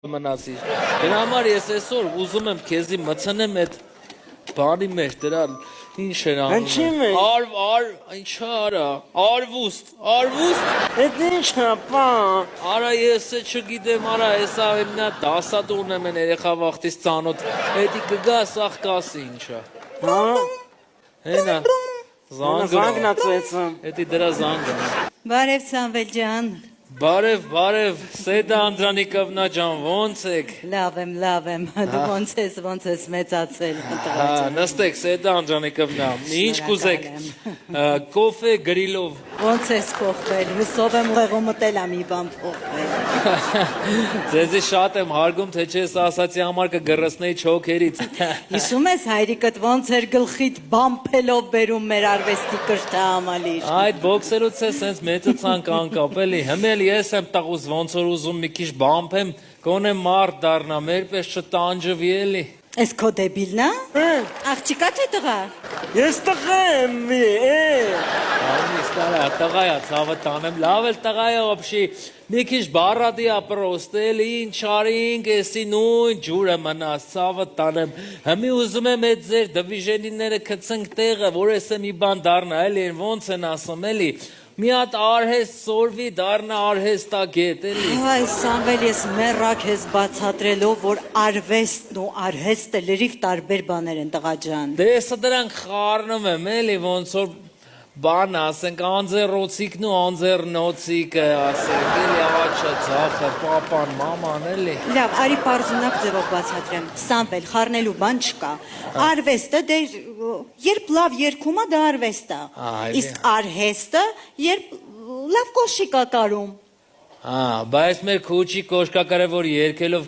մնացիր։ Դրա համար ես այսօր ուզում եմ քեզի մցնեմ այդ բանի մեջ, դրա ինչ էր անում։ Ինչի՞ մեջ։ Ինչ արա, արվուստ։ Էդ ինչ է, պա։ Արա ես չգիտեմ, արա հեսա նա դասատուն եմ երեխա վախտից ծանոթ։ Էդի կգա սաղ կասի ինչա։ Հա։ Հենա Զանգնացեցը։ Էդի դրա զանգը։ Բարև Սամվել ջան։ Բարև, Սեդա Անդրանիկովնա ջան, ոնց եք։ Լավ եմ, դու ոնց ես մեծացել։ Նստեք, Սեդա Անդրանիկովնա, ինչ կուզեք, կոֆե գրիլով։ Ոնց ես փոխվել, հուսով եմ ուղեղը մտել մի բան փոխվել։ Ձեզի շատ եմ հարգում, թե չէ ես ասացի համար կգռսնեի չոքերից։ Հիշում ես հայրիկդ ոնց էր գլխիդ բամփելով բերում մեր արվեստի կրթահամալիր։ Այդ բոքսերուց է սենց մեծացանք անկապ էլի, հմել ես եմ տաղուս ոնց որ ուզում մի քիչ բամփեմ, գոնե մարդ դառնա, մեր պես չտանջվի էլի։ Էս քո դեբիլն է։ Աղջիկա թե տղա։ Ես տղա եմ, Տղայա, ցավը տանեմ, լավ էլ տղայա օբշի, մի քիչ բառադիա պրոստ էլի, ինչ արինք, էսի նույն ջուրը մնաց, ցավը տանեմ, հմի ուզում եմ այդ ձեր դվիժենիները կցնք տեղը, որ էսը մի բան դառնա, էլի, ոնց են ասում, էլի, մի հատ արհեստ սորվի դառնա արհեստագետ, էլի։ Այ Սամվել, ես մեռակ ես բացատրելով, որ արվեստն ու արհեստը լրիվ տարբեր բաներ են տղա ջան։ Դե եսը դրանք խառնում եմ, էլի, ոնց որ բան ասենք, անձեռոցիկն ու անձեռնոցիկը ասենք, էլի, աչը, ձախը, պապան, մաման, էլի։ Լավ, արի պարզունակ ձևով բացատրեմ։ Սամվել, խառնելու բան չկա։ Արվեստը դե երբ լավ երգում է, դա արվեստ է։ Իսկ արհեստը երբ լավ կոշիկ է կարում։ Բայց մեր քուչի կոշկակարը որ երկելով